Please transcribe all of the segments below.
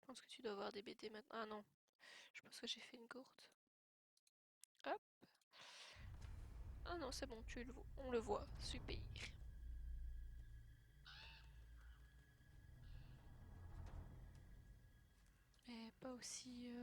pense que tu dois avoir des BD maintenant. Ah non, je pense que j'ai fait une courte. Hop. Ah non, c'est bon, on le voit. Super. Mais pas aussi...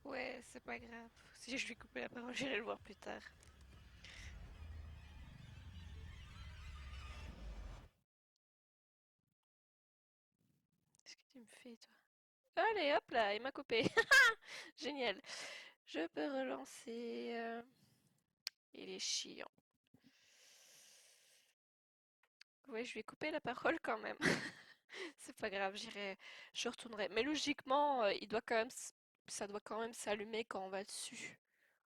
Ouais, c'est pas grave. Si je lui couper la parole, j'irai le voir plus tard. Qu'est-ce que tu me fais, toi? Allez, hop là, il m'a coupé. Génial. Je peux relancer. Il est chiant. Ouais, je lui ai coupé la parole quand même. C'est pas grave, je retournerai. Mais logiquement, il doit quand même, ça doit quand même s'allumer quand on va dessus,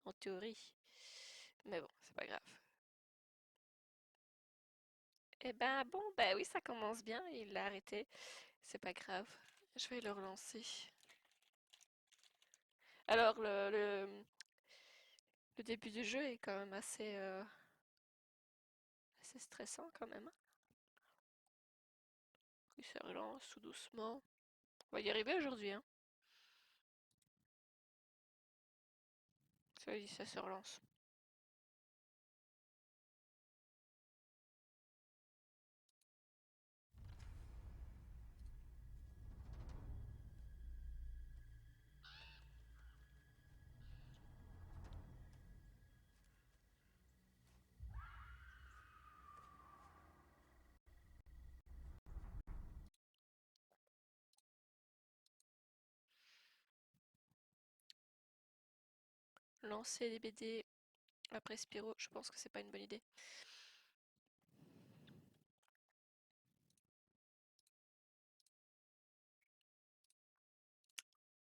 en théorie. Mais bon, c'est pas grave. Eh ben bon, bah oui, ça commence bien. Il l'a arrêté. C'est pas grave. Je vais le relancer. Alors, le début du jeu est quand même assez stressant quand même, hein. Il se relance tout doucement. On va y arriver aujourd'hui, hein. Ça y est, ça se relance. Lancer les BD après Spyro, je pense que c'est pas une bonne idée.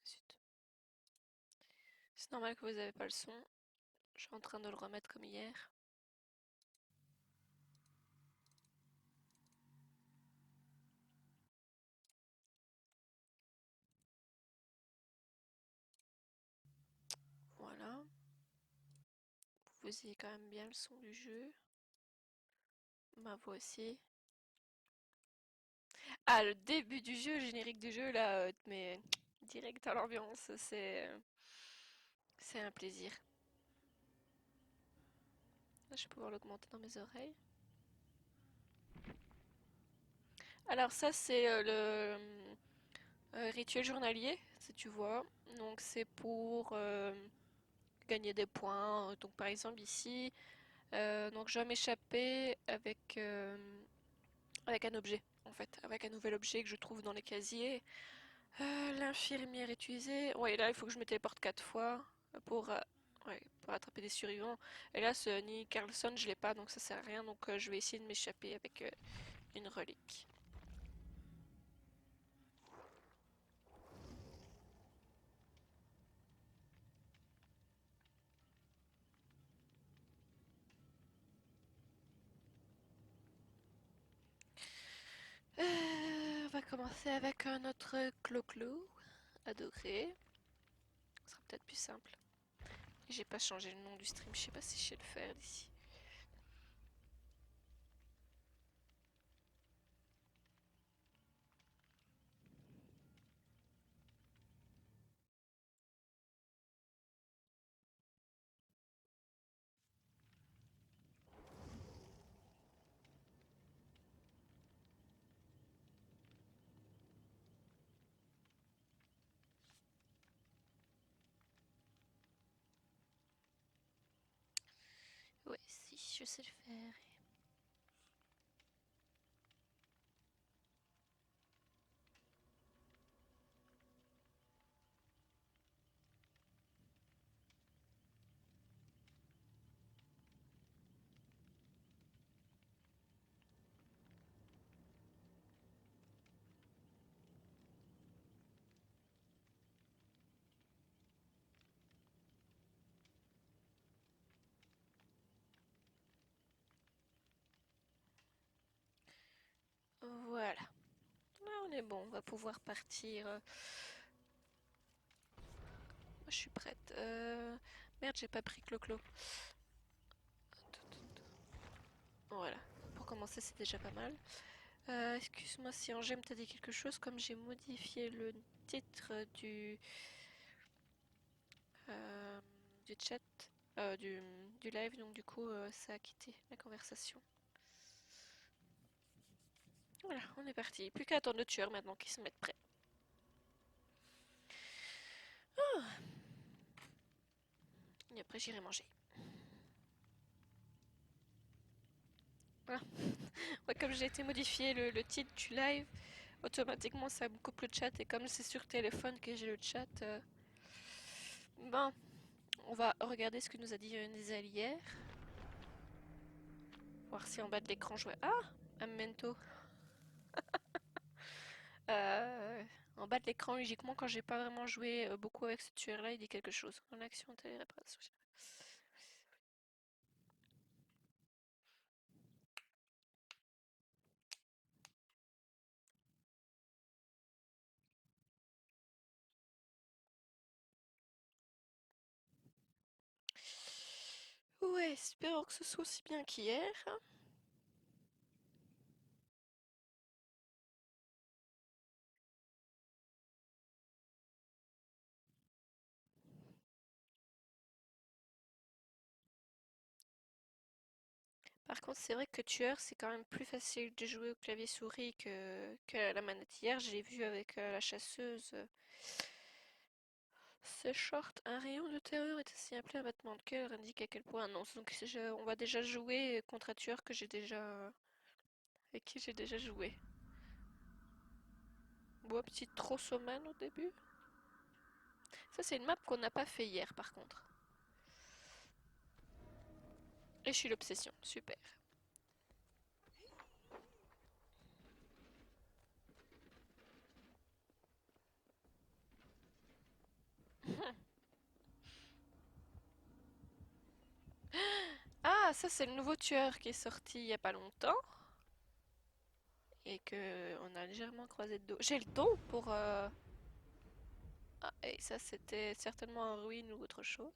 Zut. C'est normal que vous avez pas le son. Je suis en train de le remettre comme hier. Voilà. Vous ayez quand même bien le son du jeu. Ma voix aussi. Ah, le début du jeu, le générique du jeu, là, mais direct à l'ambiance, c'est un plaisir. Là, je vais pouvoir l'augmenter dans mes oreilles. Alors ça, c'est le rituel journalier, si tu vois. Donc c'est pour gagner des points. Donc par exemple ici, donc je dois m'échapper avec un objet, en fait, avec un nouvel objet que je trouve dans les casiers. L'infirmière utilisée. Ouais, là il faut que je me téléporte 4 fois pour, ouais, pour attraper des survivants. Et là, ce Nick Carlson, je l'ai pas, donc ça sert à rien. Donc je vais essayer de m'échapper avec une relique. On va commencer avec un autre Clo-Clo adoré. Ce sera peut-être plus simple. Et j'ai pas changé le nom du stream, je sais pas si je sais le faire d'ici. Ouais, si, je sais le faire. On est bon, on va pouvoir partir. Moi, je suis prête. Merde, j'ai pas pris Clo-Clo. Voilà. Pour commencer, c'est déjà pas mal. Excuse-moi si Angèle t'a dit quelque chose, comme j'ai modifié le titre euh, du chat, euh, du, du live, donc du coup, ça a quitté la conversation. Voilà, on est parti. Plus qu'à attendre le tueur maintenant qu'ils se mettent prêts. Et après, j'irai manger. Voilà. Ouais, comme j'ai été modifié le titre du live, automatiquement ça me coupe le chat. Et comme c'est sur téléphone que j'ai le chat, ben, on va regarder ce que nous a dit Nizal hier. Voir si en bas de l'écran je vois. Ah, un memento. Euh, En bas de l'écran, logiquement, quand j'ai pas vraiment joué beaucoup avec ce tueur-là, il dit quelque chose. En action, téléréparation. Ouais, espérons que ce soit aussi bien qu'hier. Par contre, c'est vrai que tueur, c'est quand même plus facile de jouer au clavier souris que à la manette. Hier, j'ai vu avec la chasseuse. Ce short, un rayon de terreur est aussi appelé un battement de cœur, indique à quel point non. Donc on va déjà jouer contre un tueur que j'ai déjà avec qui j'ai déjà joué. Bon, petit Trossoman au début. Ça, c'est une map qu'on n'a pas fait hier, par contre. Et je suis l'obsession, super. Ah, ça, c'est le nouveau tueur qui est sorti il y a pas longtemps. Et que on a légèrement croisé de dos. J'ai le dos pour... Ah, et ça, c'était certainement en ruine ou autre chose.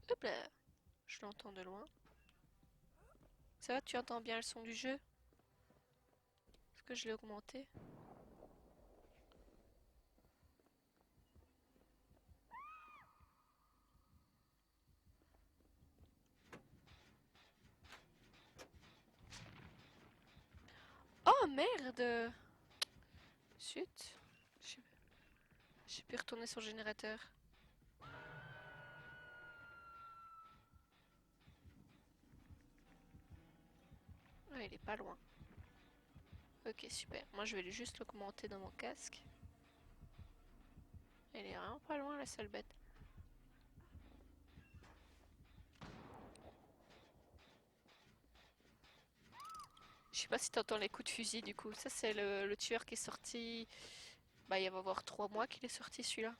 Hop là, je l'entends de loin. Ça va, tu entends bien le son du jeu? Est-ce que je l'ai augmenté? Oh merde! Chut. J'ai j'ai pu retourner sur le générateur. Ah, il est pas loin. Ok, super. Moi, je vais juste l'augmenter dans mon casque. Il est vraiment pas loin, la seule bête. Je sais pas si t'entends les coups de fusil, du coup. Ça, c'est le tueur qui est sorti... Bah, il va y avoir 3 mois qu'il est sorti, celui-là.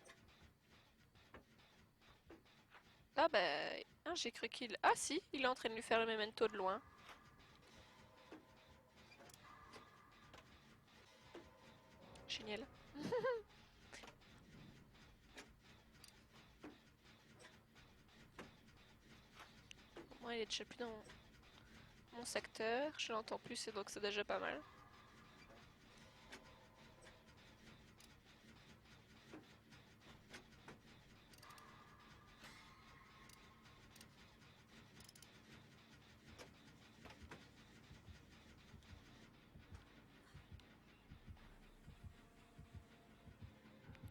Ah bah... ah, j'ai cru qu'il... Ah si, il est en train de lui faire le memento de loin. Génial. Moi, il est déjà plus dans mon secteur. Je l'entends plus, et donc c'est déjà pas mal.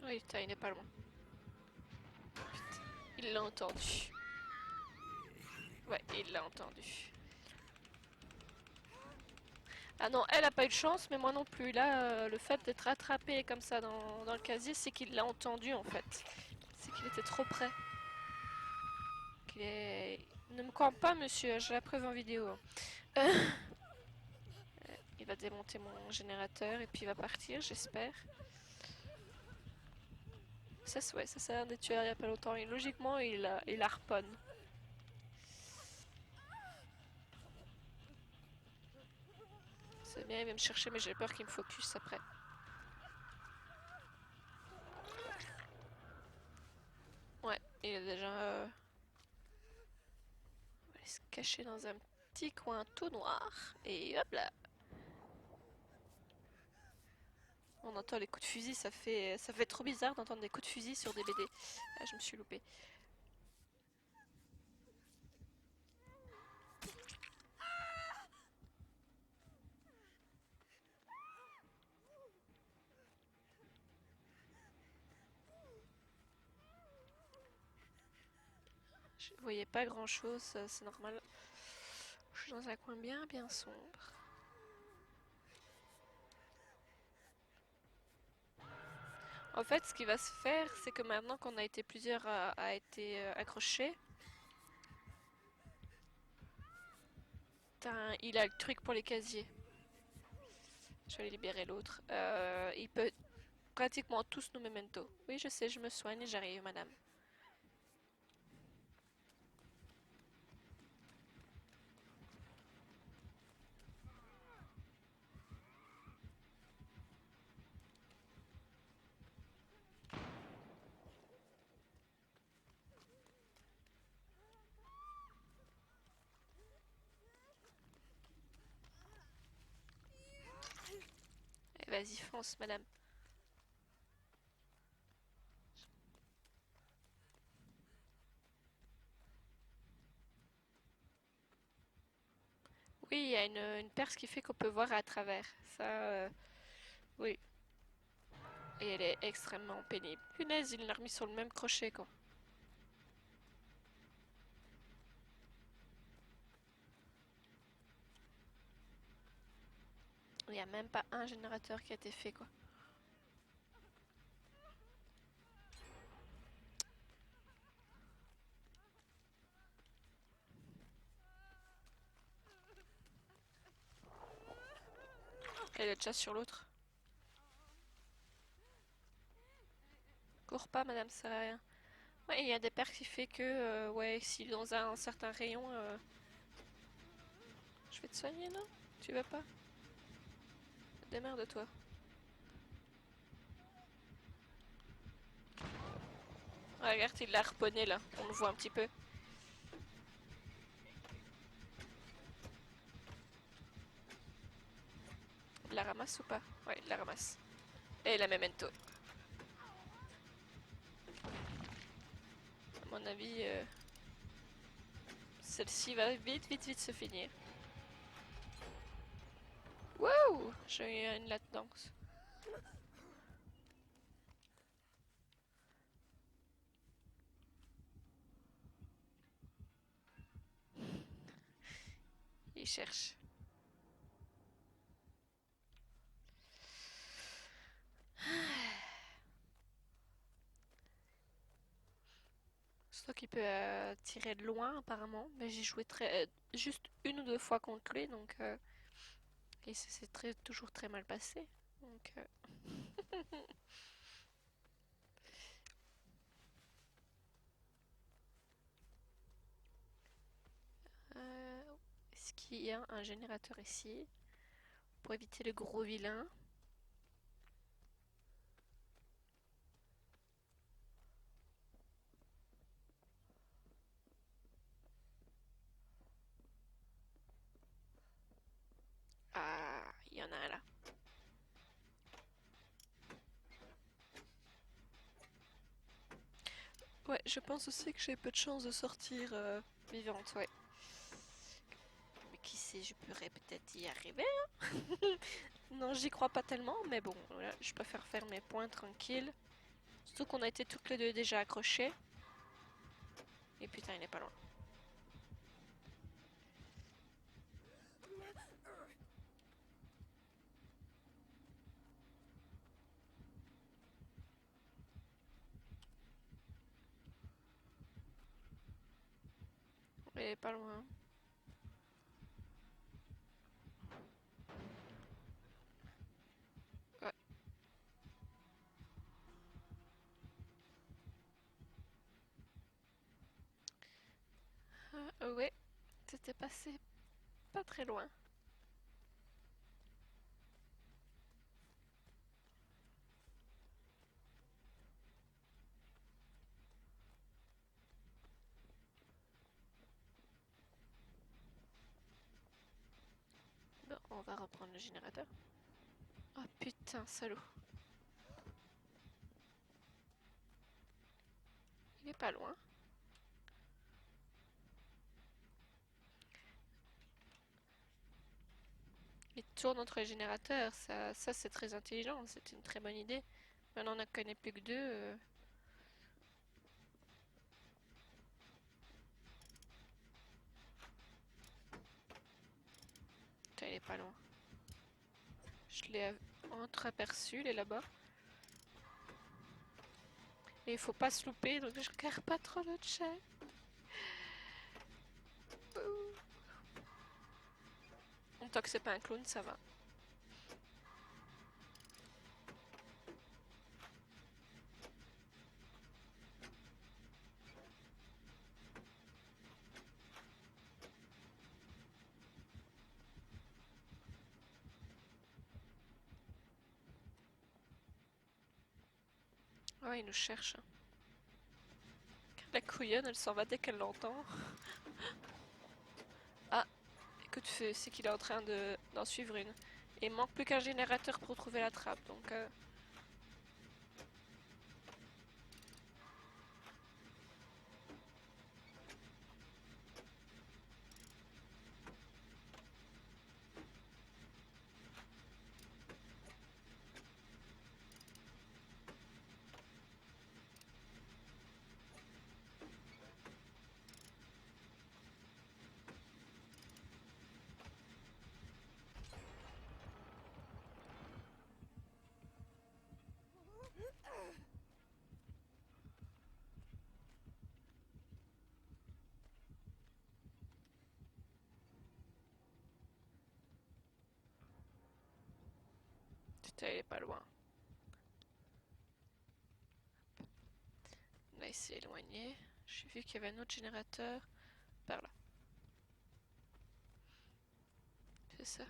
Oui, putain, il est pas loin. Il l'a entendu. Ouais, il l'a entendu. Ah non, elle a pas eu de chance, mais moi non plus. Là, le fait d'être attrapé comme ça dans le casier, c'est qu'il l'a entendu en fait. C'est qu'il était trop près. Qu'il est... Ne me crois pas, monsieur, j'ai la preuve en vidéo. Euh, il va démonter mon générateur et puis il va partir, j'espère. Ça, ouais, ça sert des tueurs il y a pas longtemps. Et logiquement, il harponne. C'est bien, il va me chercher, mais j'ai peur qu'il me focus après. Ouais, il est déjà... On va aller se cacher dans un petit coin tout noir. Et hop là. On entend les coups de fusil, ça fait trop bizarre d'entendre des coups de fusil sur des BD. Ah, je me suis loupée. Je voyais pas grand chose, c'est normal. Je suis dans un coin bien sombre. En fait, ce qui va se faire, c'est que maintenant qu'on a été plusieurs à être accrochés, il a le truc pour les casiers. Je vais aller libérer l'autre. Il peut pratiquement tous nos mementos. Oui, je sais, je me soigne, j'arrive, madame. Vas-y, fonce, madame. Oui, il y a une perce qui fait qu'on peut voir à travers. Ça, oui. Et elle est extrêmement pénible. Punaise, il l'a remis sur le même crochet, quoi. Il n'y a même pas un générateur qui a été fait, quoi. Elle est déjà sur l'autre. Cours pas, madame, ça sert à rien. Ouais, il y a des perks qui fait que, ouais, si dans un certain rayon, je vais te soigner, non? Tu veux pas? Démerde-toi. Ah, regarde, il l'a harponné là, on le voit un petit peu. Il la ramasse ou pas? Ouais, il la ramasse. Et la memento. À mon avis, celle-ci va vite se finir. Wow! J'ai eu une latence. Il cherche. Surtout qu'il peut tirer de loin apparemment, mais j'ai joué juste une ou deux fois contre lui, donc et c'est toujours très mal passé. Donc est-ce qu'il y a un générateur ici pour éviter le gros vilain? Ah, il y en a un là. Ouais, je pense aussi que j'ai peu de chances de sortir vivante, ouais. Mais qui sait, je pourrais peut-être y arriver, hein. Non, j'y crois pas tellement, mais bon, voilà, je préfère faire mes points tranquilles. Surtout qu'on a été toutes les deux déjà accrochées. Et putain, il est pas loin. Il est pas loin. Ouais, ouais, c'était passé pas très loin. On va reprendre le générateur. Oh putain, salaud. Il est pas loin. Il tourne entre les générateurs, ça c'est très intelligent, c'est une très bonne idée. Maintenant on n'en connaît plus que deux. Putain, il est pas loin. Je l'ai entreaperçu, il est là-bas. Et il faut pas se louper, donc je regarde pas trop le chat. Tant que c'est pas un clone, ça va. Ouais, il nous cherche. La couillonne, elle s'en va dès qu'elle l'entend. Ah, écoute, c'est qu'il est en train d'en suivre une. Et il manque plus qu'un générateur pour trouver la trappe, donc... Putain, il est pas loin. Là, il s'est éloigné. J'ai vu qu'il y avait un autre générateur par là. C'est ça.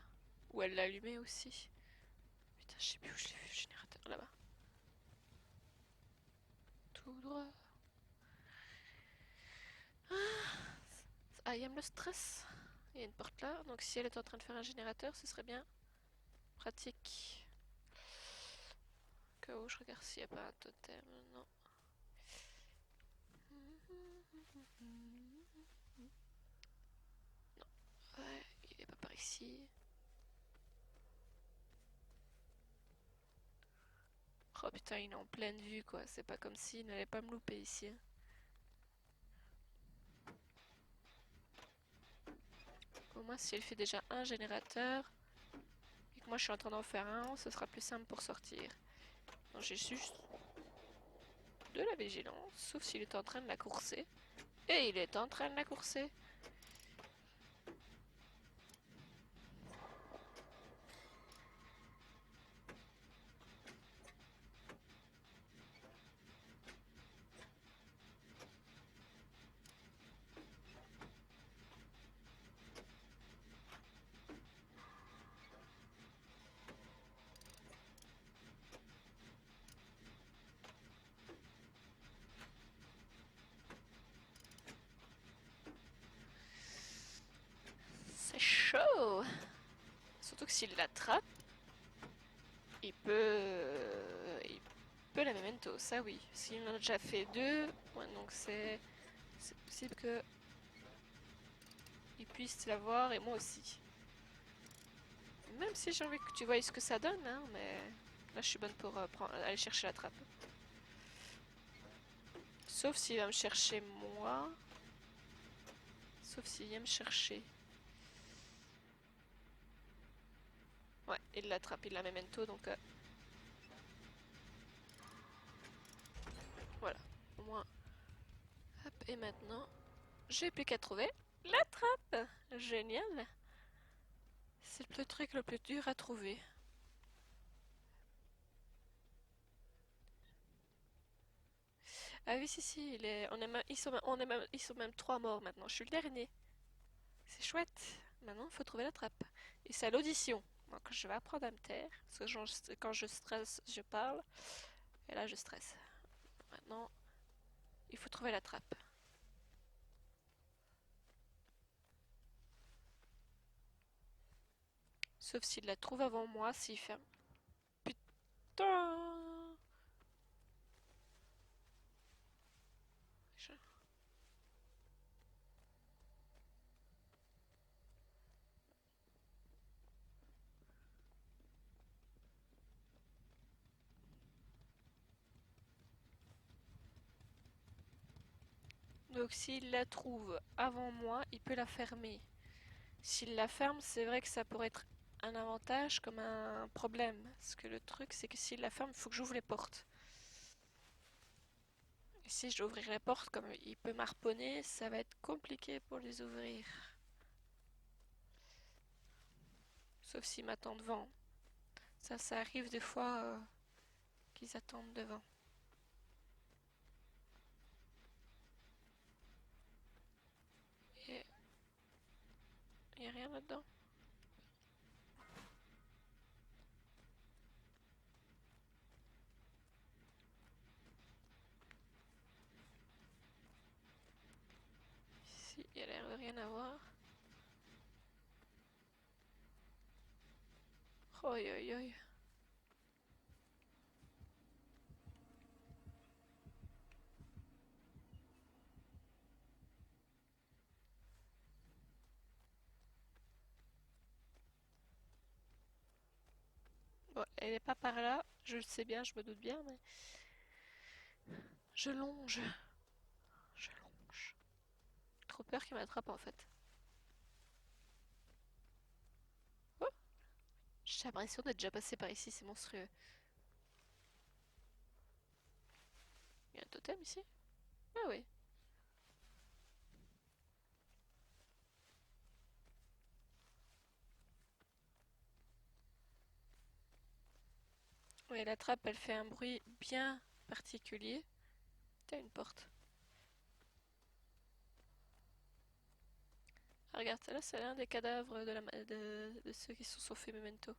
Ou elle l'a allumé aussi. Putain, je sais plus où je l'ai vu, le générateur. Là-bas. Tout droit. Ah, il y a le stress. Il y a une porte là. Donc si elle est en train de faire un générateur, ce serait bien pratique. Que où je regarde s'il n'y a pas un totem. Non. Non. Ouais, il est pas par ici. Oh putain, il est en pleine vue quoi. C'est pas comme s'il n'allait pas me louper ici. Au moins, si elle fait déjà un générateur et que moi je suis en train d'en faire un, ce sera plus simple pour sortir. Donc j'ai juste de la vigilance, sauf s'il est en train de la courser. Et il est en train de la courser. C'est chaud. Surtout que s'il l'attrape, il peut... Il peut la memento, ça oui. S'il en a déjà fait deux, ouais, donc c'est possible que il puisse l'avoir et moi aussi. Même si j'ai envie que tu voyes ce que ça donne, hein, mais là je suis bonne pour aller chercher la trappe. Sauf s'il va me chercher moi. Sauf s'il vient me chercher. Ouais, il l'attrape, il la memento, donc voilà. Au moins. Hop, et maintenant, j'ai plus qu'à trouver la trappe. Génial. C'est le truc le plus dur à trouver. Ah oui, si, si, ils sont même trois morts maintenant. Je suis le dernier. C'est chouette. Maintenant, il faut trouver la trappe. Et c'est à l'audition. Donc, je vais apprendre à me taire. Parce que quand je stresse, je parle. Et là, je stresse. Maintenant, il faut trouver la trappe. Sauf s'il la trouve avant moi, s'il ferme. Putain! Je- Donc s'il la trouve avant moi, il peut la fermer. S'il la ferme, c'est vrai que ça pourrait être un avantage comme un problème. Parce que le truc, c'est que s'il la ferme, il faut que j'ouvre les portes. Et si je dois ouvrir les portes, comme il peut m'harponner, ça va être compliqué pour les ouvrir. Sauf s'il m'attend devant. Ça arrive des fois qu'ils attendent devant. Et il n'y a rien là-dedans. Ici, il a l'air de rien avoir. Oi, oi, oi. Bon, elle est pas par là. Je le sais bien, je me doute bien, mais je longe. Je longe. Trop peur qu'il m'attrape en fait. Oh, j'ai l'impression d'être déjà passé par ici, c'est monstrueux. Il y a un totem ici? Ah oui. Oui, la trappe, elle fait un bruit bien particulier. T'as une porte. Ah, regarde, là, c'est l'un des cadavres de ceux qui sont saufés Memento.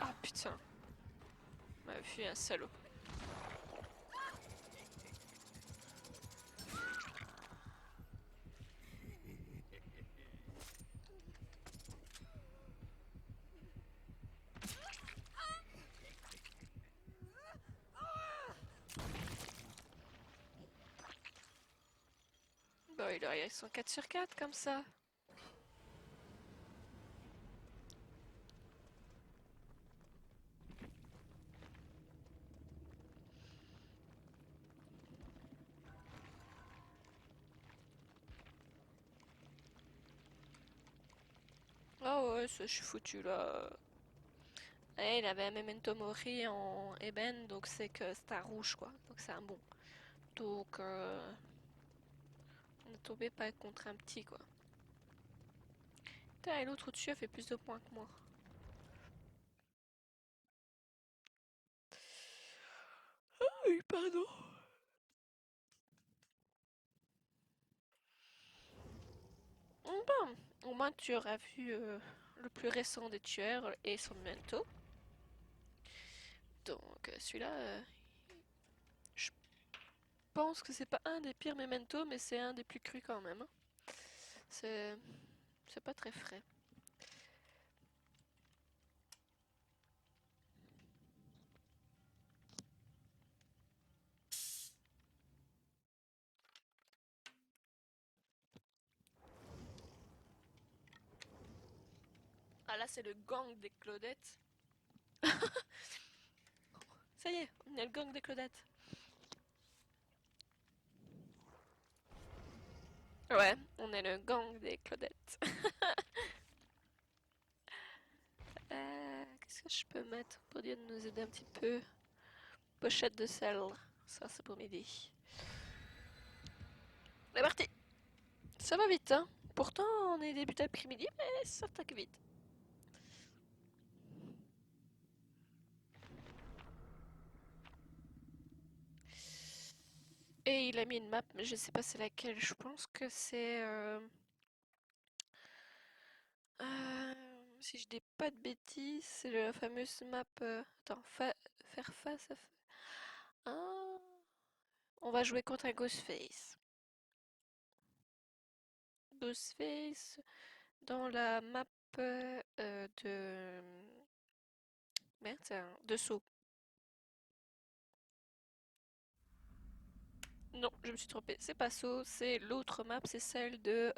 Ah putain, m'a fui un salaud. Bon, ils sont 4 sur 4 comme ça. Ah ouais, ça, je suis foutu là. Eh, il avait un Memento Mori en ébène, donc c'est que c'est un rouge quoi. Donc c'est un bon. Donc on est tombé pas contre un petit quoi. Putain, et l'autre au-dessus a fait plus de points que moi. Oui, pardon. Bon, au moins tu auras vu le plus récent des tueurs et son Memento. Donc celui-là, je pense que c'est pas un des pires Memento, mais c'est un des plus crus quand même. C'est c'est pas très frais. Ah là, c'est le gang des Claudettes. Ça y est, on est le gang des Claudettes. Ouais, on est le gang des Claudettes. Qu'est-ce que je peux mettre pour dire de nous aider un petit peu? Pochette de sel. Ça, c'est pour m'aider. On est parti. Ça va vite, hein. Pourtant, on est début d'après-midi, mais ça taque vite. Et il a mis une map, mais je sais pas c'est laquelle. Je pense que c'est... euh, si je dis pas de bêtises, c'est la fameuse map... attends, faire face à... Ah, on va jouer contre un Ghostface. Ghostface dans la map de... Merde, de Saw. Non, je me suis trompée. C'est pas Saw, c'est l'autre map, c'est celle de...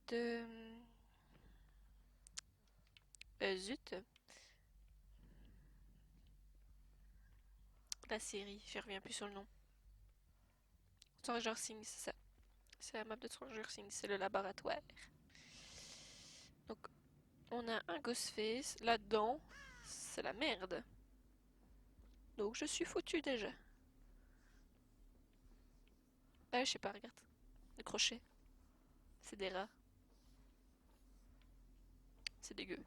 de... zut, la série, je reviens plus sur le nom. Stranger Things, c'est ça. C'est la map de Stranger Things, c'est le laboratoire. Donc, on a un Ghostface. Là-dedans, c'est la merde. Donc, je suis foutu déjà. Ah, je sais pas, regarde. Le crochet. C'est des rats. C'est dégueu.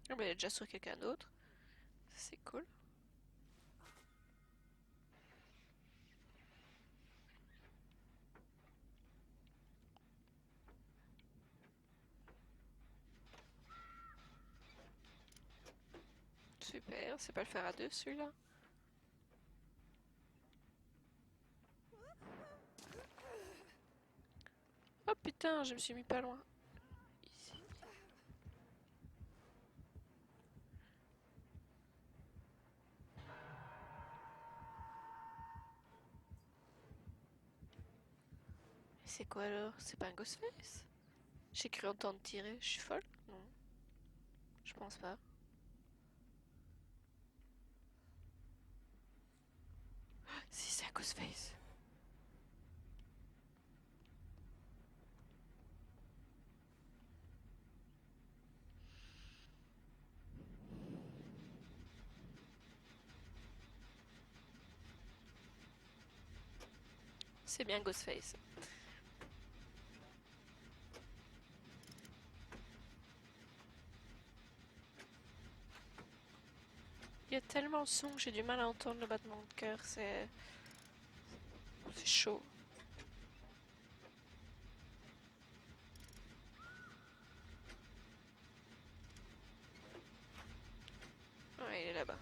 Ah, mais il est déjà sur quelqu'un d'autre. C'est cool. Super, c'est pas le faire à deux celui-là. Oh putain, je me suis mis pas loin. Ici. C'est quoi alors? C'est pas un Ghostface? J'ai cru entendre tirer, je suis folle? Non, je pense pas. Si, c'est un Ghostface. C'est bien Ghostface. Il y a tellement de sons que j'ai du mal à entendre le battement de cœur, c'est chaud. Ouais, il est là-bas.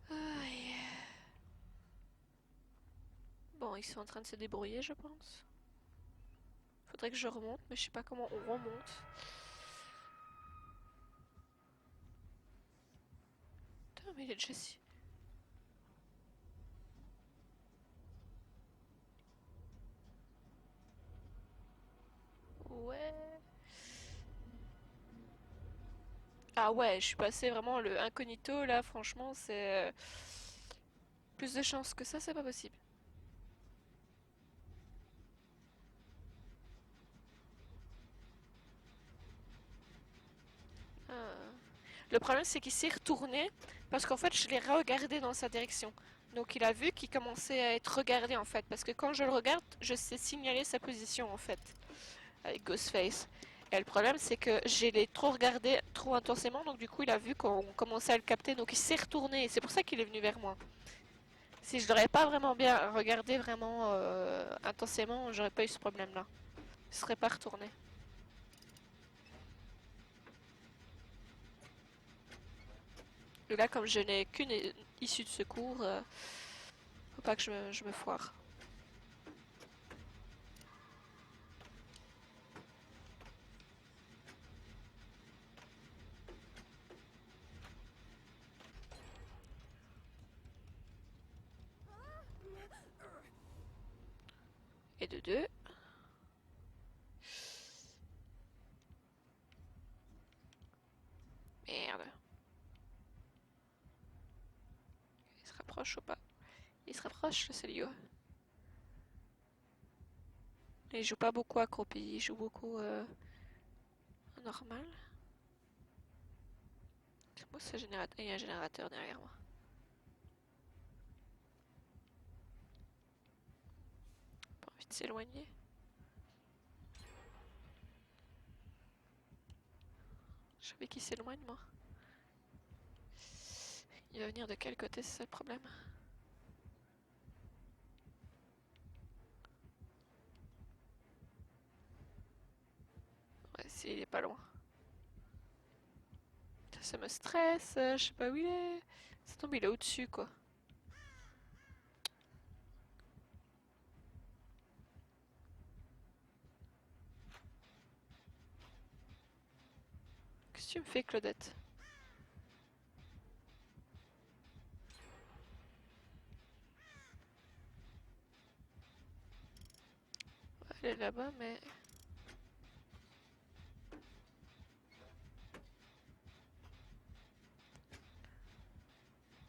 Aïe. Bon, ils sont en train de se débrouiller, je pense. Faudrait que je remonte, mais je sais pas comment on remonte. Putain, mais il est déjà si... Ouais. Ah ouais, je suis passé vraiment le incognito, là, franchement, c'est... plus de chance que ça, c'est pas possible. Ah. Le problème, c'est qu'il s'est retourné, parce qu'en fait, je l'ai regardé dans sa direction. Donc il a vu qu'il commençait à être regardé, en fait. Parce que quand je le regarde, je sais signaler sa position, en fait, avec Ghostface. Et le problème, c'est que j'ai l'ai trop regardé trop intensément, donc du coup, il a vu qu'on commençait à le capter, donc il s'est retourné, et c'est pour ça qu'il est venu vers moi. Si je l'aurais pas vraiment bien regardé vraiment intensément, j'aurais pas eu ce problème-là. Il serait pas retourné. Et là, comme je n'ai qu'une issue de secours, faut pas que je me foire. Et de deux. Merde. rapproche ou pas? Il se rapproche, le Célio. Il joue pas beaucoup accroupi, il joue beaucoup normal. Moi, c'est générateur. Il y a un générateur derrière moi. Pas envie de s'éloigner. Je savais qu'il s'éloigne, moi. Il va venir de quel côté, c'est ça le problème? Ouais, s'il est pas loin. Ça me stresse, je sais pas où il est. Ça tombe, il est au-dessus, quoi. Qu'est-ce que tu me fais, Claudette? Elle est là-bas, mais...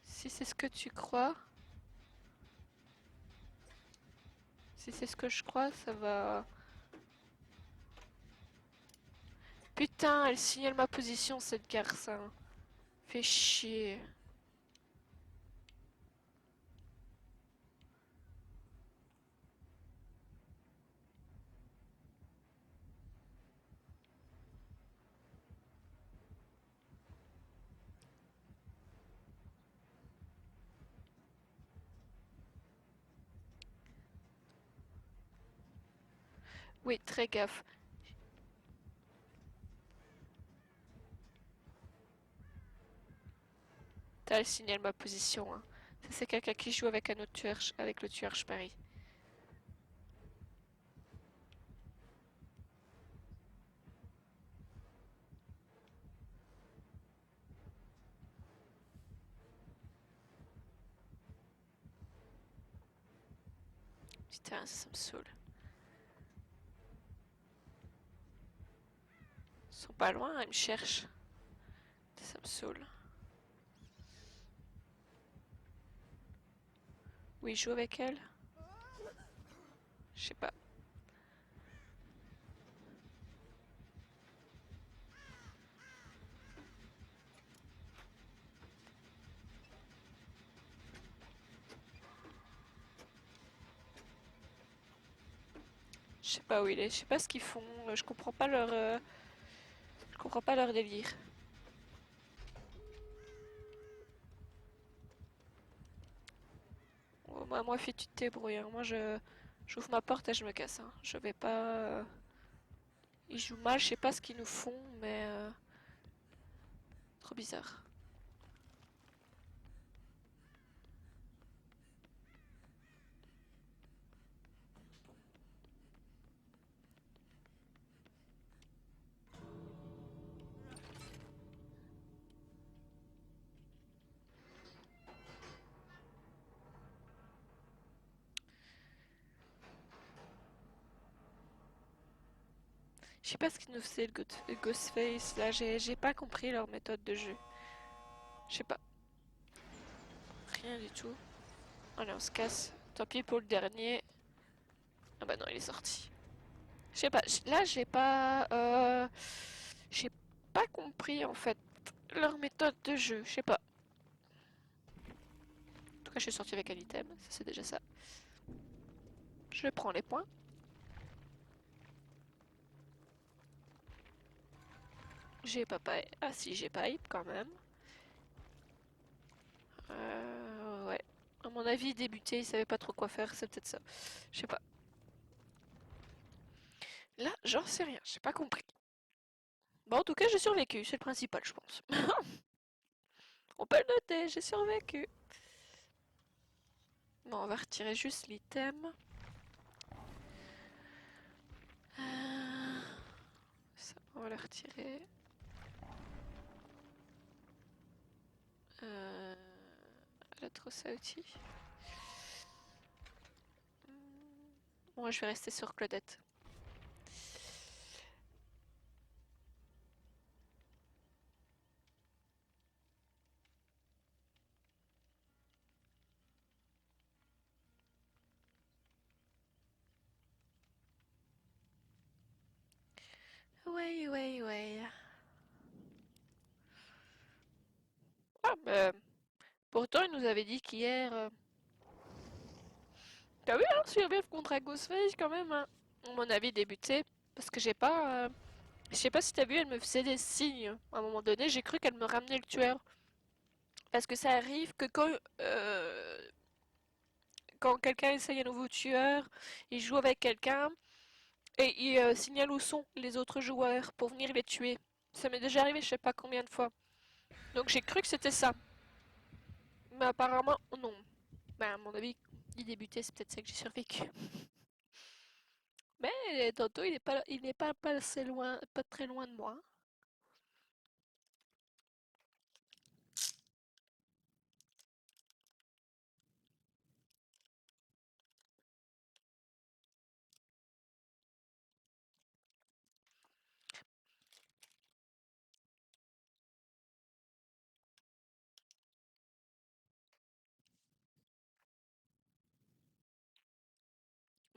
Si c'est ce que tu crois... Si c'est ce que je crois, ça va... Putain, elle signale ma position, cette garce. Fait chier. Oui, très gaffe. T'as, elle signale ma position, hein. Ça, c'est quelqu'un qui joue avec un autre tueur, avec le tueur, je parie. Putain, ça me saoule. Ils sont pas loin, ils me cherchent. Ça me saoule. Oui, il joue avec elle. Je sais pas. Je sais pas où il est. Je sais pas ce qu'ils font. Je comprends pas leur... Je comprends pas leur délire. Oh, moi, fille, tu te débrouilles, hein. Moi, j'ouvre ma porte et je me casse, hein. Je vais pas... Ils jouent mal, je sais pas ce qu'ils nous font, mais... Trop bizarre. Je sais pas ce qu'ils nous faisaient, le Ghostface, là. J'ai pas compris leur méthode de jeu. Je sais pas. Rien du tout. Allez, on se casse. Tant pis pour le dernier. Ah bah non, il est sorti. Je sais pas. Là, j'ai pas compris, en fait, leur méthode de jeu. Je sais pas. En tout cas, je suis sorti avec un item. Ça, c'est déjà ça. Je prends les points. J'ai pas pipe. Ah si, j'ai pipe quand même. Ouais. À mon avis, débuter, il savait pas trop quoi faire, c'est peut-être ça. Je sais pas. Là, j'en sais rien, j'ai pas compris. Bon, en tout cas, j'ai survécu, c'est le principal, je pense. On peut le noter, j'ai survécu. Bon, on va retirer juste l'item. Ça, on va le retirer. Euh, la trousse à outils. Moi, je vais rester sur Claudette. Ouais, ouais, ouais. Ah, bah, pourtant, il nous avait dit qu'hier. T'as vu, hein, survivre contre un Ghostface quand même, hein. À mon avis, débuté. Parce que j'ai pas. Je sais pas si t'as vu, elle me faisait des signes. À un moment donné, j'ai cru qu'elle me ramenait le tueur. Parce que ça arrive que quand quelqu'un essaye un nouveau tueur, il joue avec quelqu'un et il signale où sont les autres joueurs pour venir les tuer. Ça m'est déjà arrivé, je sais pas combien de fois. Donc j'ai cru que c'était ça. Mais apparemment, non. Ben, à mon avis, il débutait, c'est peut-être ça que j'ai survécu. Mais Toto, il n'est pas assez loin, pas très loin de moi.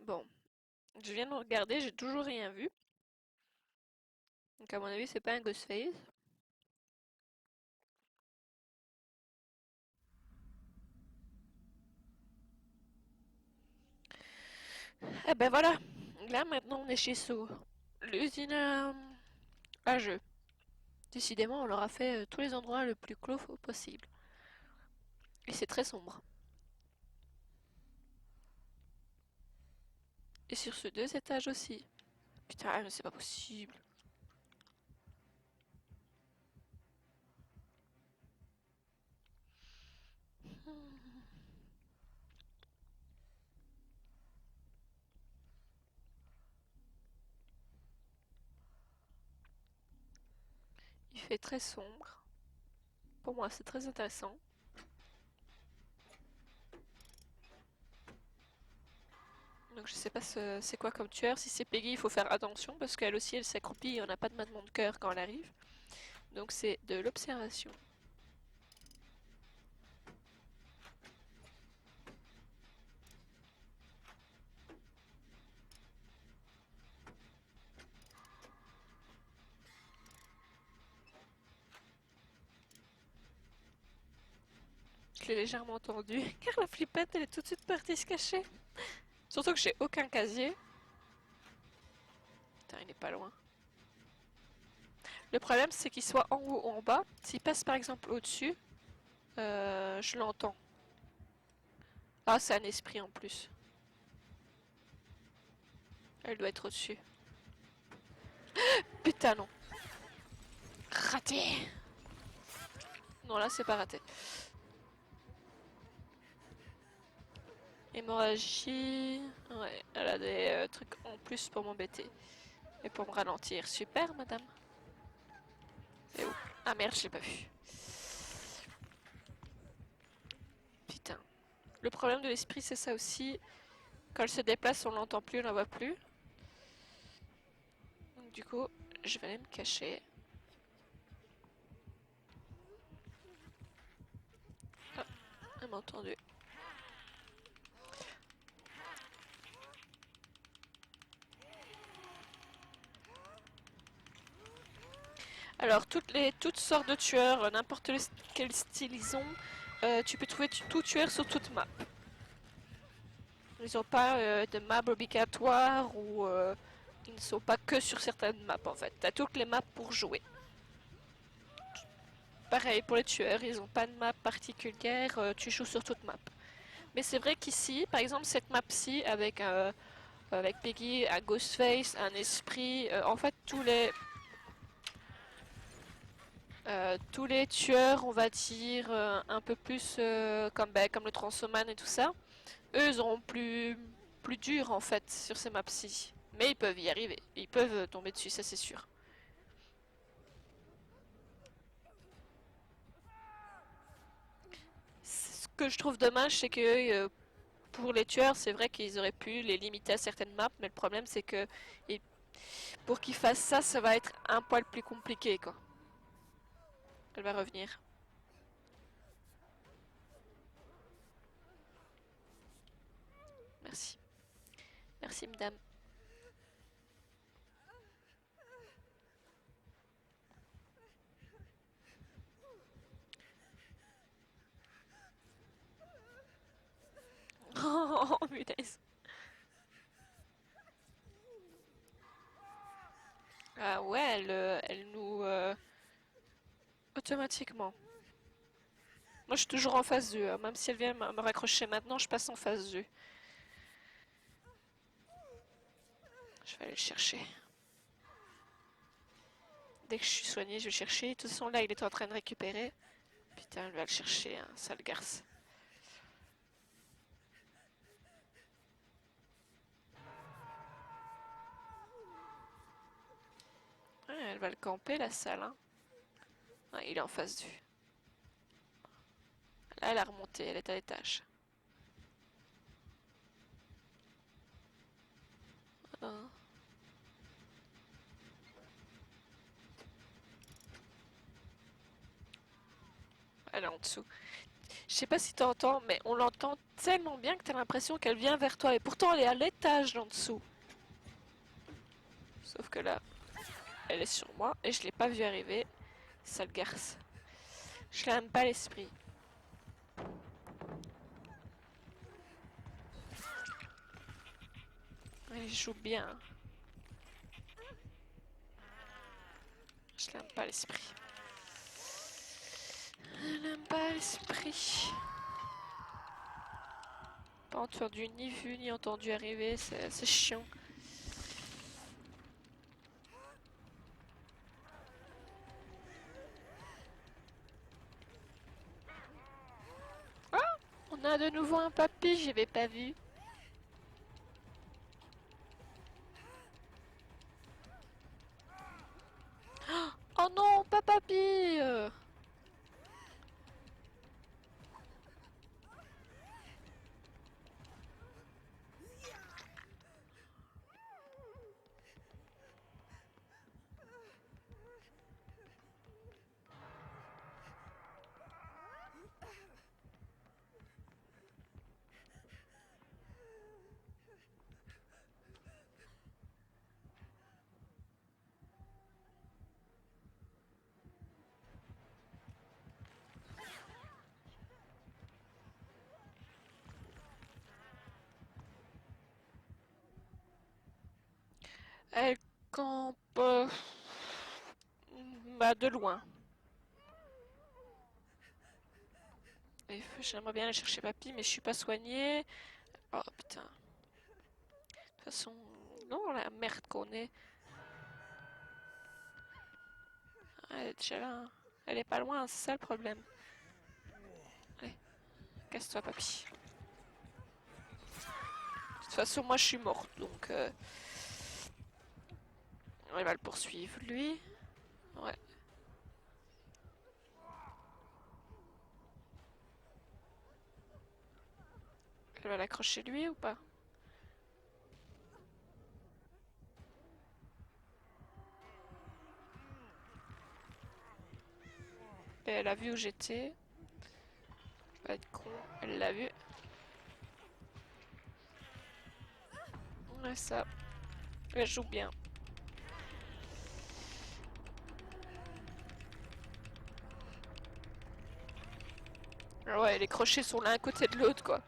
Bon, je viens de regarder, j'ai toujours rien vu. Donc à mon avis, c'est pas un Ghostface. Ah ben voilà, là maintenant on est chez So. L'usine à jeu. Décidément, on leur a fait tous les endroits le plus clos possible. Et c'est très sombre. Et sur ce 2 étages aussi. Putain, mais c'est pas possible. Il fait très sombre. Pour moi, c'est très intéressant. Donc je sais pas c'est quoi comme tueur. Si c'est Peggy, il faut faire attention parce qu'elle aussi, elle s'accroupit et on n'a pas de battement de cœur quand elle arrive. Donc c'est de l'observation. Je l'ai légèrement entendu car la flippette, elle est tout de suite partie se cacher. Surtout que j'ai aucun casier. Putain, il est pas loin. Le problème, c'est qu'il soit en haut ou en bas. S'il passe par exemple au-dessus, je l'entends. Ah, c'est un esprit en plus. Elle doit être au-dessus. Putain, non. Raté. Non, là, c'est pas raté. Hémorragie. Ouais, elle a des trucs en plus pour m'embêter. Et pour me ralentir. Super, madame. C'est où? Ah merde, je l'ai pas vu. Putain. Le problème de l'esprit, c'est ça aussi. Quand elle se déplace, on l'entend plus, on la voit plus. Donc, du coup, je vais aller me cacher. Ah, elle m'a entendu. Alors, toutes sortes de tueurs, n'importe quel style ils ont, tu peux trouver tout tueur sur toute map. Ils n'ont pas de map obligatoire ou ils ne sont pas que sur certaines maps en fait. T'as toutes les maps pour jouer. Pareil pour les tueurs, ils n'ont pas de map particulière, tu joues sur toute map. Mais c'est vrai qu'ici, par exemple, cette map-ci avec Peggy, un Ghostface, un esprit, en fait tous les tueurs, on va dire, un peu plus comme le Transhuman et tout ça, eux, ils auront plus dur en fait sur ces maps-ci. Mais ils peuvent y arriver. Ils peuvent tomber dessus, ça c'est sûr. Ce que je trouve dommage, c'est que pour les tueurs, c'est vrai qu'ils auraient pu les limiter à certaines maps, mais le problème c'est que pour qu'ils fassent ça, ça va être un poil plus compliqué quoi. Elle va revenir. Merci. Merci madame. automatiquement. Moi, je suis toujours en phase 2, hein. Même si elle vient me raccrocher maintenant, je passe en phase 2. Je vais aller le chercher. Dès que je suis soignée, je vais le chercher. De toute façon, là, il est en train de récupérer. Putain, elle va le chercher, hein, sale garce. Ouais, elle va le camper, la salle, hein. Ouais, il est en phase 2. Là, elle a remonté, elle est à l'étage. Hein. Elle est en dessous. Je sais pas si t'entends, mais on l'entend tellement bien que t'as l'impression qu'elle vient vers toi. Et pourtant, elle est à l'étage d'en dessous. Sauf que là, elle est sur moi et je l'ai pas vue arriver. Sale garce. Je l'aime pas l'esprit. Elle joue bien. Je l'aime pas l'esprit. Je l'aime pas l'esprit. Pas entendu ni vu ni entendu arriver, c'est chiant. Ah, on a de nouveau un papy, j'avais pas vu. Oh non, pas papy. Elle campe bah, de loin. J'aimerais bien aller chercher papy, mais je suis pas soignée. Oh putain. De toute façon, non, la merde qu'on est. Elle est déjà là, hein. Elle est pas loin, c'est ça le problème. Allez, casse-toi, papy. De toute façon, moi je suis morte, donc elle va le poursuivre, lui. Ouais. Elle va l'accrocher, lui, ou pas? Et elle a vu où j'étais. Elle va être con. Elle l'a vu. Ouais, ça. Elle joue bien. Ouais, les crochets sont l'un à côté de l'autre, quoi.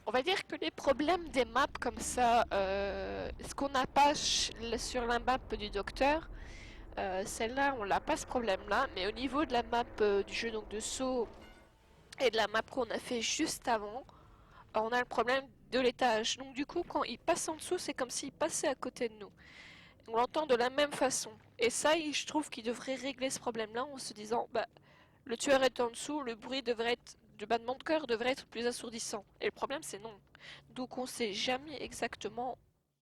On va dire que les problèmes des maps comme ça, ce qu'on n'a pas sur la map du docteur, celle-là, on n'a pas ce problème-là, mais au niveau de la map du jeu donc de saut et de la map qu'on a fait juste avant, on a le problème de l'étage. Donc du coup, quand il passe en dessous, c'est comme s'il passait à côté de nous. On l'entend de la même façon. Et ça, je trouve qu'il devrait régler ce problème-là en se disant, bah, le tueur est en dessous, le bruit devrait être, du battement de cœur devrait être plus assourdissant. Et le problème, c'est non. Donc on sait jamais exactement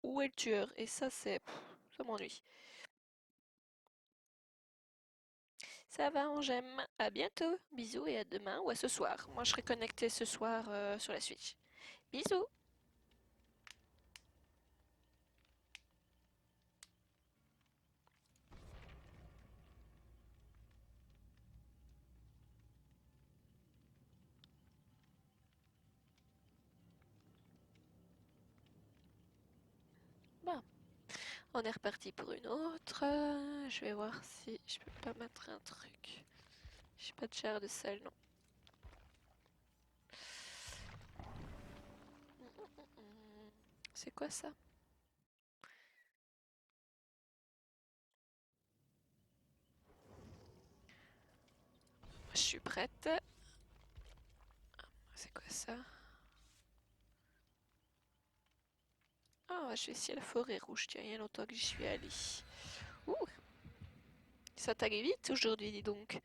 où est le tueur. Et ça, ça m'ennuie. Ça va, on j'aime. À bientôt. Bisous et à demain ou à ce soir. Moi, je serai connectée ce soir sur la Switch. Bisous. Bon, on est reparti pour une autre. Je vais voir si je peux pas mettre un truc. J'ai pas de chair de sel, non. C'est quoi ça? Je suis prête. C'est quoi ça? Ah, je vais essayer la forêt rouge. Tiens, il y a longtemps que j'y suis allée. Ouh, ça t'allait vite aujourd'hui, dis donc.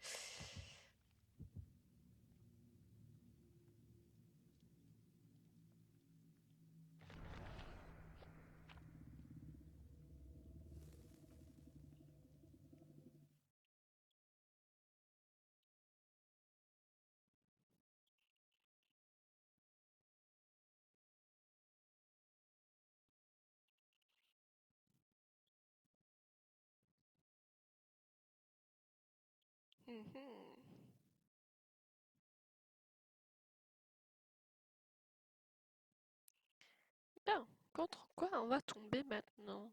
Mhm. Bien, contre quoi on va tomber maintenant?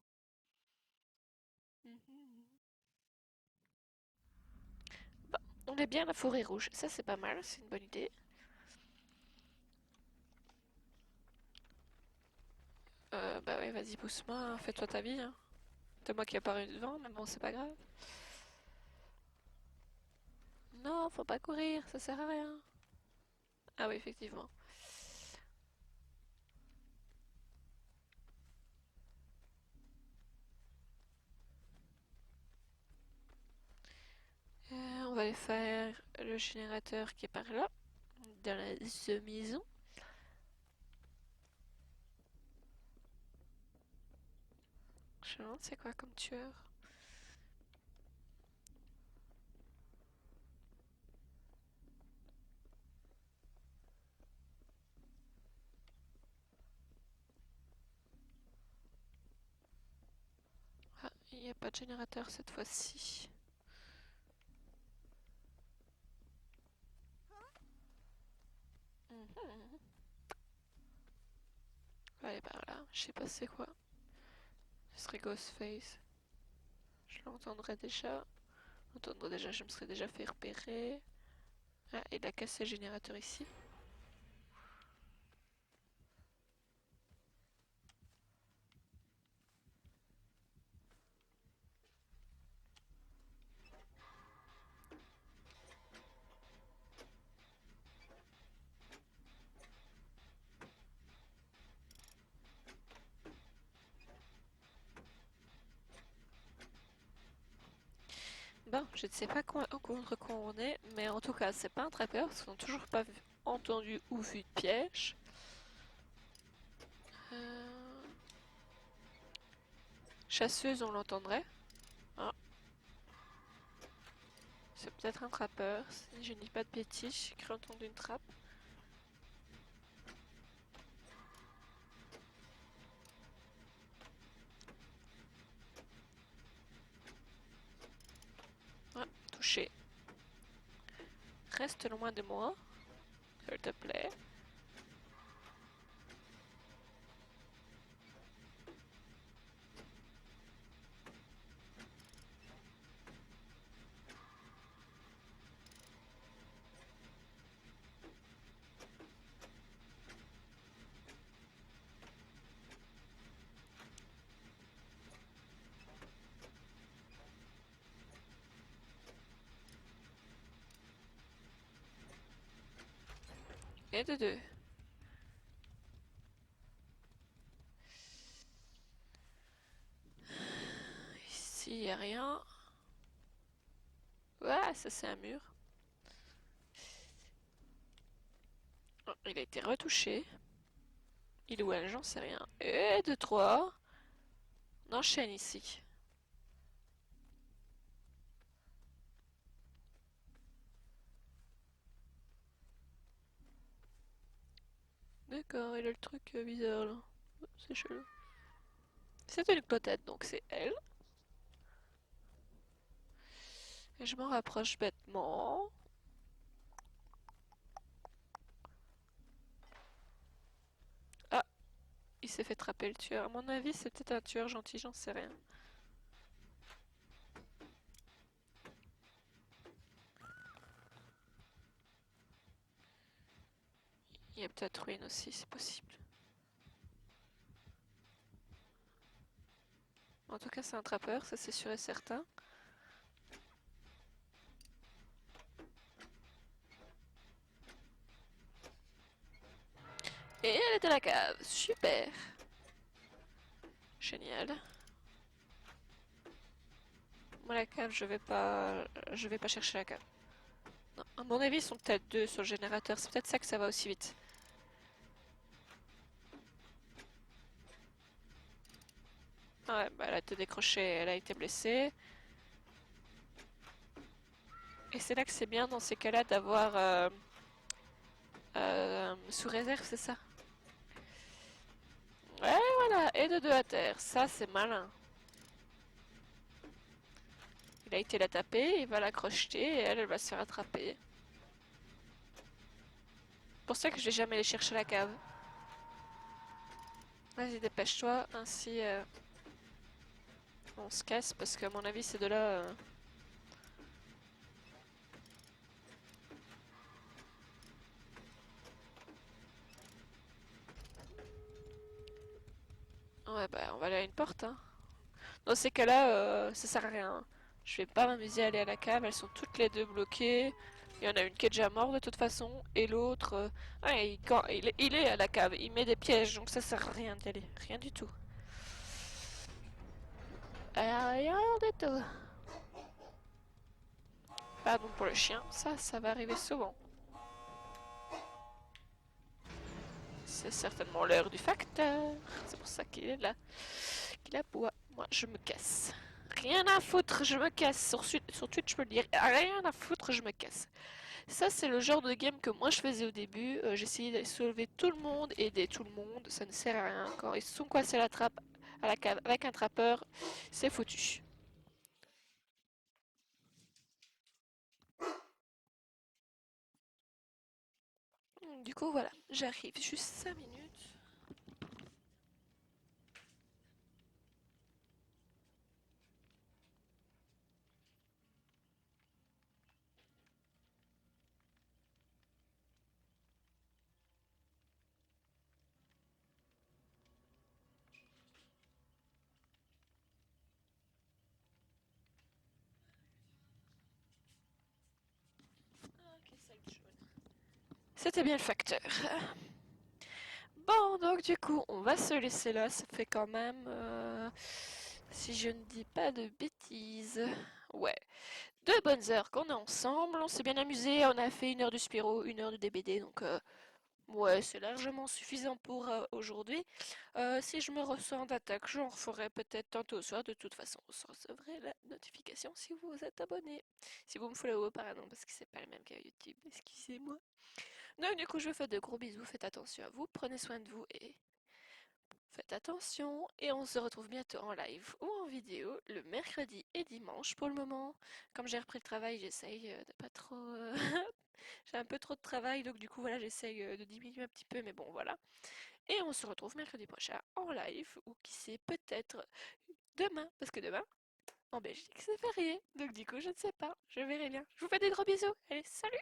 Mhm. Bah, on est bien à la forêt rouge. Ça, c'est pas mal, c'est une bonne idée. Bah ouais, vas-y, pousse-moi, hein, fais-toi ta vie, hein. C'est moi qui ai apparu devant, mais bon, c'est pas grave. Non, faut pas courir, ça sert à rien. Ah oui, effectivement. On va aller faire le générateur qui est par là, dans la maison. Je me demande c'est quoi comme tueur. Ah, il n'y a pas de générateur cette fois-ci. Mhm. On va aller par là, je sais pas c'est quoi. Ce serait Ghostface. Je l'entendrais déjà. Entendre déjà, je me serais déjà fait repérer. Ah, il a cassé le générateur ici. Bon, je ne sais pas contre quoi on est, mais en tout cas, c'est pas un trappeur parce qu'on n'a toujours pas entendu ou vu de piège. Euh, Chasseuse, on l'entendrait. Ah, c'est peut-être un trappeur, si je ne dis pas de bêtises, j'ai cru entendre une trappe. Ah, touché. Reste loin de moi, s'il te plaît. Et de deux. Ici, y a rien. Ouais, ça c'est un mur. Oh, il a été retouché. Il est où elle, j'en sais rien. Et de trois. On enchaîne ici. D'accord, il a le truc bizarre là. C'est chelou. C'est une potette, donc c'est elle. Et je m'en rapproche bêtement. Ah, il s'est fait trapper le tueur. À mon avis, c'est peut-être un tueur gentil, j'en sais rien. Il y a peut-être Ruine aussi, c'est possible. En tout cas, c'est un trappeur, ça c'est sûr et certain. Et elle est à la cave. Super. Génial. Moi la cave, je vais pas chercher la cave. Non, à mon avis, ils sont peut-être deux sur le générateur. C'est peut-être ça que ça va aussi vite. Ouais, bah elle a été décrochée, elle a été blessée. Et c'est là que c'est bien dans ces cas-là d'avoir sous réserve, c'est ça? Ouais, voilà, et de deux à terre. Ça, c'est malin. Il a été la taper, il va la crocheter et elle va se faire attraper. C'est pour ça que je vais jamais aller chercher la cave. Vas-y, dépêche-toi, ainsi on se casse parce qu'à mon avis, c'est de là. Ouais, bah on va aller à une porte, hein. Dans ces cas-là, ça sert à rien. Je vais pas m'amuser à aller à la cave, elles sont toutes les deux bloquées. Il y en a une qui est déjà morte de toute façon, et l'autre, ouais, il est à la cave, il met des pièges, donc ça sert à rien d'y aller, rien du tout. Rien du tout. Pardon pour le chien, ça va arriver souvent. C'est certainement l'heure du facteur, c'est pour ça qu'il est là, qu'il aboie. Moi, je me casse. Rien à foutre, je me casse. Sur Twitch, je peux le dire. Rien à foutre, je me casse. Ça, c'est le genre de game que moi je faisais au début. J'essayais de soulever tout le monde, aider tout le monde. Ça ne sert à rien. Quand ils se sont coincés à la trappe, à la cave avec un trappeur, c'est foutu. Du coup, voilà. J'arrive juste 5 minutes. Ok, sac jaune. C'était bien le facteur. Bon, donc du coup, on va se laisser là. Ça fait quand même, si je ne dis pas de bêtises, ouais, 2 bonnes heures qu'on est ensemble. On s'est bien amusé. On a fait 1 heure du Spiro, 1 heure du DBD, donc ouais, c'est largement suffisant pour aujourd'hui. Si je me ressens d'attaque, j'en ferai peut-être tantôt au soir. De toute façon, vous recevrez la notification si vous vous êtes abonné. Si vous me follow, pardon, parce que c'est pas le même qu'à YouTube. Excusez-moi. Donc du coup, je vous fais de gros bisous. Faites attention à vous. Prenez soin de vous et faites attention. Et on se retrouve bientôt en live ou en vidéo le mercredi et dimanche pour le moment. Comme j'ai repris le travail, j'essaye de pas trop... j'ai un peu trop de travail, donc du coup, voilà, j'essaye de diminuer un petit peu, mais bon, voilà. Et on se retrouve mercredi prochain en live, ou qui sait, peut-être demain, parce que demain, en Belgique, c'est férié. Donc du coup, je ne sais pas, je verrai bien. Je vous fais des gros bisous. Allez, salut!